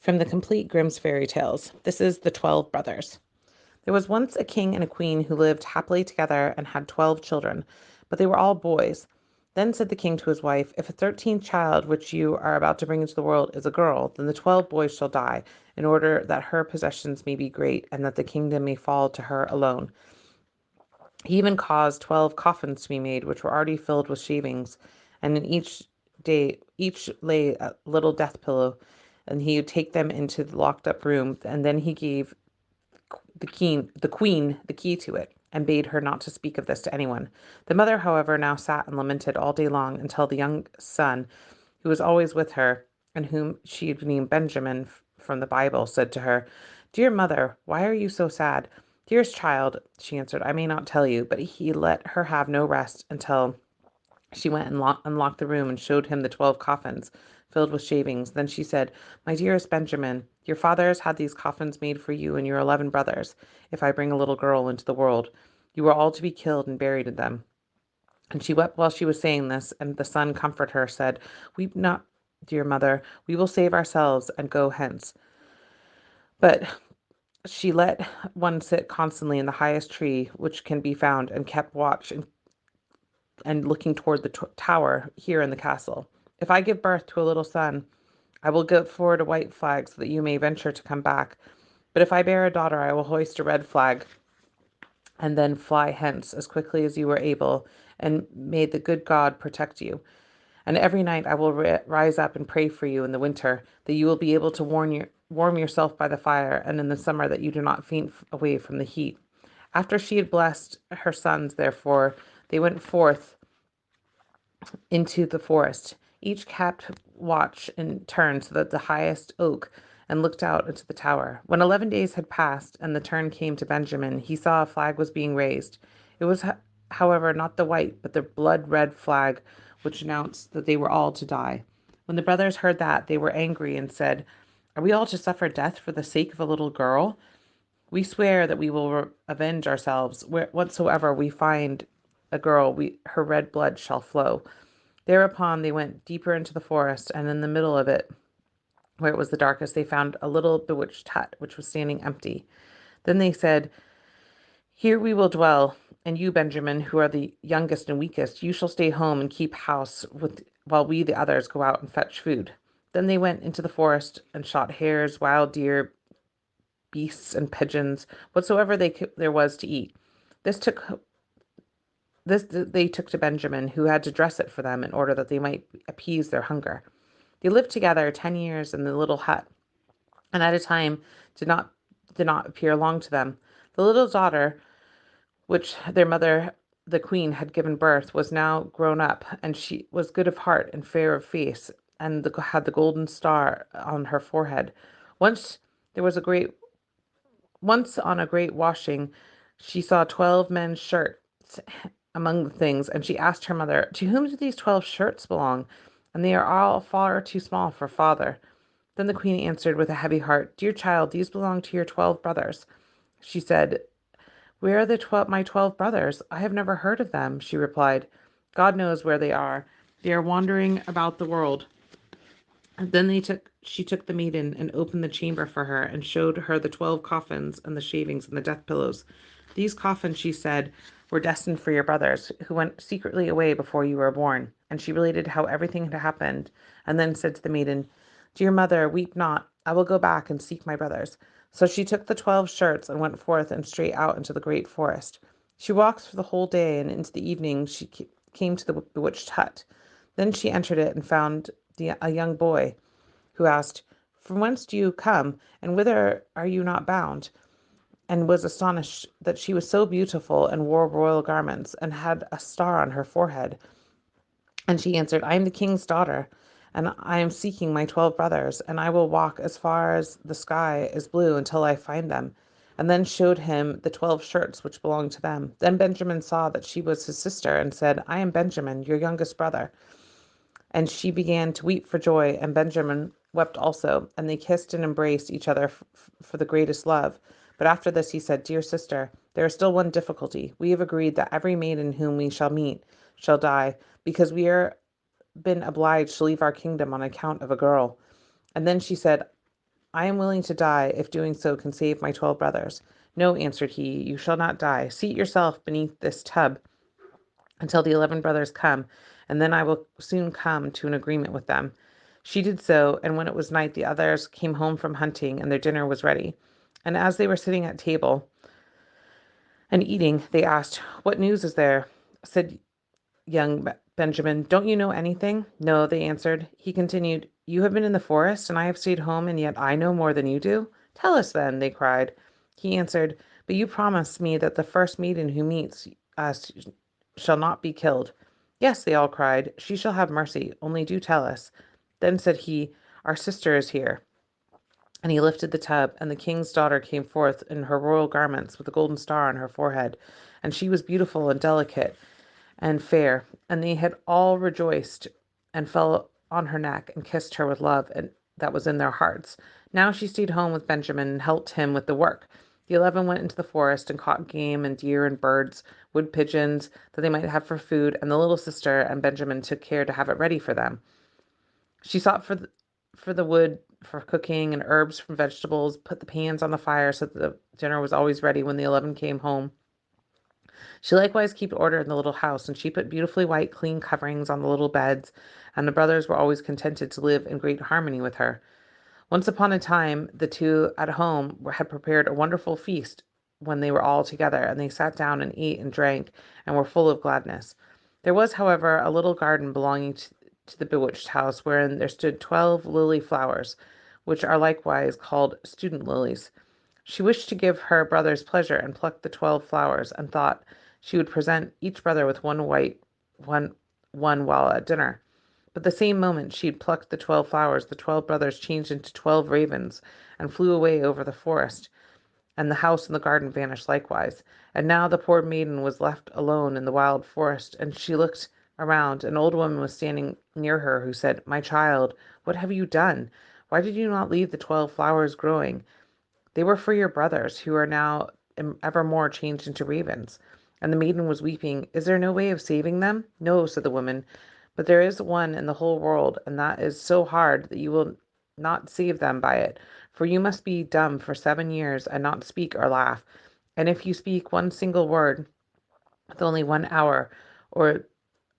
From the complete Grimm's fairy tales. This is the 12 brothers. There was once a king and a queen who lived happily together and had 12 children, but they were all boys. Then said the king to his wife, "If a 13th child which you are about to bring into the world is a girl, then the 12 boys shall die, in order that her possessions may be great, and that the kingdom may fall to her alone." He even caused 12 coffins to be made, which were already filled with shavings, and in each lay a little death pillow, and he would take them into the locked up room, and then he gave the queen the key to it, and bade her not to speak of this to anyone. The mother, however, now sat and lamented all day long, until the young son, who was always with her, and whom she had named Benjamin from the Bible, said to her, "Dear mother, why are you so sad?" "Dearest child," she answered, "I may not tell you." But he let her have no rest until she went and unlocked the room and showed him the 12 coffins filled with shavings. Then she said, "My dearest Benjamin, your father has had these coffins made for you and your 11 brothers. If I bring a little girl into the world, you are all to be killed and buried in them." And she wept while she was saying this, and the son comforted her, said, "Weep not, dear mother, we will save ourselves and go hence." But she let one sit constantly in the highest tree which can be found, and kept watch and looking toward the tower here in the castle. "If I give birth to a little son, I will give forward a white flag so that you may venture to come back. But if I bear a daughter, I will hoist a red flag and then fly hence as quickly as you are able, and may the good God protect you. And every night I will rise up and pray for you in the winter, that you will be able to warm yourself by the fire, and in the summer that you do not faint away from the heat." After she had blessed her sons, therefore, they went forth into the forest. Each kept watch in turn so that the highest oak, and looked out into the tower. When 11 days had passed, and the turn came to Benjamin, he saw a flag was being raised. It was, however, not the white, but the blood-red flag, which announced that they were all to die. When the brothers heard that, they were angry and said, "Are we all to suffer death for the sake of a little girl? We swear that we will avenge ourselves. Whatsoever we find a girl, her red blood shall flow." Thereupon they went deeper into the forest, and in the middle of it, where it was the darkest, they found a little bewitched hut, which was standing empty. Then they said, "Here we will dwell, and you, Benjamin, who are the youngest and weakest, you shall stay home and keep house while we, the others, go out and fetch food." Then they went into the forest and shot hares, wild deer, beasts, and pigeons, whatsoever there was to eat. This took this they took to Benjamin, who had to dress it for them in order that they might appease their hunger. They lived together 10 years in the little hut, and at a time did not appear long to them. The little daughter, which their mother the queen had given birth, was now grown up, and she was good of heart and fair of face, and had the golden star on her forehead. Once there was a great Once on a great washing, she saw 12 men's shirts among the things, and she asked her mother, "To whom do these 12 shirts belong? And they are all far too small for father." Then the queen answered with a heavy heart, "Dear child, these belong to your 12 brothers." She said, "Where are my 12 brothers? I have never heard of them." She replied, "God knows where they are. They are wandering about the world." Then she took the maiden and opened the chamber for her, and showed her the 12 coffins and the shavings and the death pillows. "These coffins," she said, "were destined for your brothers, who went secretly away before you were born." And she related how everything had happened, and then said to the maiden, "Dear mother, weep not. I will go back and seek my brothers." So she took the 12 shirts and went forth and straight out into the great forest. She walked for the whole day, and into the evening she came to the bewitched hut. Then she entered it and found a young boy, who asked, "From whence do you come, and whither are you not bound?" And was astonished that she was so beautiful, and wore royal garments, and had a star on her forehead. And she answered, "I am the king's daughter, and I am seeking my 12 brothers, and I will walk as far as the sky is blue until I find them." And then showed him the 12 shirts which belonged to them. Then Benjamin saw that she was his sister, and said, "I am Benjamin, your youngest brother." And she began to weep for joy, and Benjamin wept also, and they kissed and embraced each other for the greatest love. But after this he said, "Dear sister, there is still one difficulty. We have agreed that every maiden whom we shall meet shall die, because we are been obliged to leave our kingdom on account of a girl." And then she said, I am willing to die if doing so can save my 12 brothers. No, answered he, you shall not die. Seat yourself beneath this tub until the 11 brothers come, and then I will soon come to an agreement with them. She did so, and when it was night, the others came home from hunting, and their dinner was ready. And as they were sitting at table and eating, they asked, what news is there? Said young Benjamin, don't you know anything? No, they answered. He continued, you have been in the forest, and I have stayed home, and yet I know more than you do? Tell us then, they cried. He answered, but you promised me that the first maiden who meets us shall not be killed. Yes, they all cried, she shall have mercy, only do tell us. Then said he, our sister is here. And he lifted the tub, and the king's daughter came forth in her royal garments with a golden star on her forehead. And she was beautiful and delicate and fair, and they had all rejoiced and fell on her neck and kissed her with love and that was in their hearts. Now she stayed home with Benjamin and helped him with the work. The 11 went into the forest and caught game and deer and birds, wood pigeons that they might have for food, and the little sister and Benjamin took care to have it ready for them. She sought for the wood for cooking and herbs from vegetables, put the pans on the fire so that the dinner was always ready when the 11 came home. She likewise kept order in the little house, and she put beautifully white, clean coverings on the little beds, and the brothers were always contented to live in great harmony with her. Once upon a time, the two at home had prepared a wonderful feast when they were all together, and they sat down and ate and drank, and were full of gladness. There was, however, a little garden belonging to the bewitched house, wherein there stood 12 lily flowers, which are likewise called student lilies. She wished to give her brothers pleasure, and plucked the 12 flowers, and thought she would present each brother with one while at dinner. But the same moment she had plucked the 12 flowers, the 12 brothers changed into 12 ravens, and flew away over the forest, and the house and the garden vanished likewise. And now the poor maiden was left alone in the wild forest, and she looked around. An old woman was standing near her, who said, my child, what have you done? Why did you not leave the 12 flowers growing? They were for your brothers, who are now evermore changed into ravens. And the maiden was weeping. Is there no way of saving them? No, said the woman, but there is one in the whole world, and that is so hard that you will not save them by it. For you must be dumb for 7 years, and not speak or laugh. And if you speak one single word with only 1 hour, or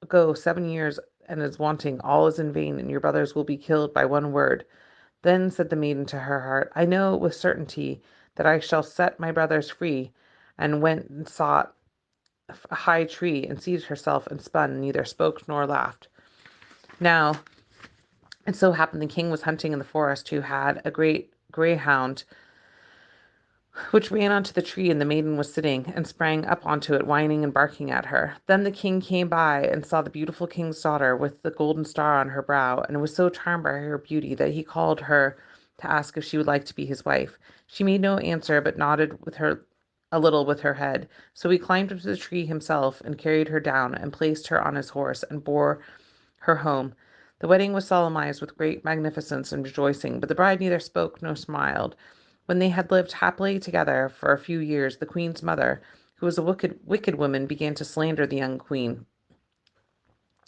go 7 years and is wanting, all is in vain, and your brothers will be killed by one word. Then said the maiden to her heart, I know with certainty that I shall set my brothers free, and went and sought a high tree, and seated herself and spun, and neither spoke nor laughed. Now it so happened the king was hunting in the forest, who had a great greyhound, which ran onto the tree, and the maiden was sitting, and sprang up onto it, whining and barking at her. Then the king came by, and saw the beautiful king's daughter with the golden star on her brow, and was so charmed by her beauty that he called her to ask if she would like to be his wife. She made no answer, but nodded with her a little with her head. So he climbed up to the tree himself, and carried her down, and placed her on his horse, and bore her home. The wedding was solemnized with great magnificence and rejoicing, but the bride neither spoke nor smiled. When they had lived happily together for a few years, the queen's mother, who was a wicked woman, began to slander the young queen,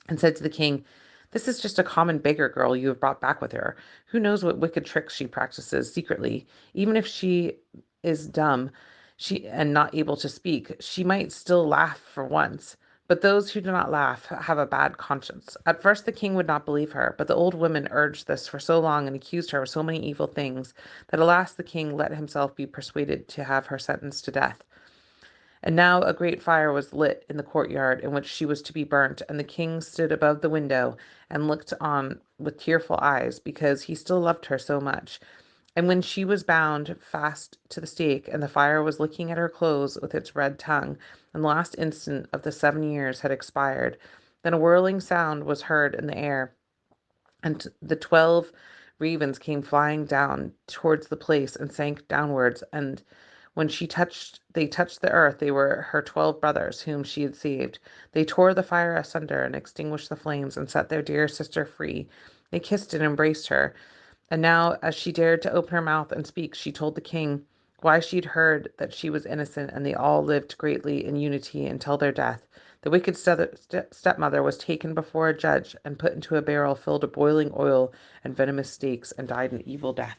and said to the king, this is just a common beggar girl you have brought back with her. Who knows what wicked tricks she practices secretly? Even if she is dumb and not able to speak, she might still laugh for once. But those who do not laugh have a bad conscience. At first the king would not believe her, but the old woman urged this for so long and accused her of so many evil things that at last the king let himself be persuaded to have her sentenced to death. And now a great fire was lit in the courtyard in which she was to be burnt, and the king stood above the window and looked on with tearful eyes, because he still loved her so much. And when she was bound fast to the stake, and the fire was licking at her clothes with its red tongue, and the last instant of the 7 years had expired, then a whirling sound was heard in the air, and the 12 ravens came flying down towards the place and sank downwards, and when they touched the earth, they were her 12 brothers, whom she had saved. They tore the fire asunder and extinguished the flames, and set their dear sister free. They kissed and embraced her. And now, as she dared to open her mouth and speak, she told the king why she had heard that she was innocent, and they all lived greatly in unity until their death. The wicked stepmother was taken before a judge, and put into a barrel filled with boiling oil and venomous snakes, and died an evil death.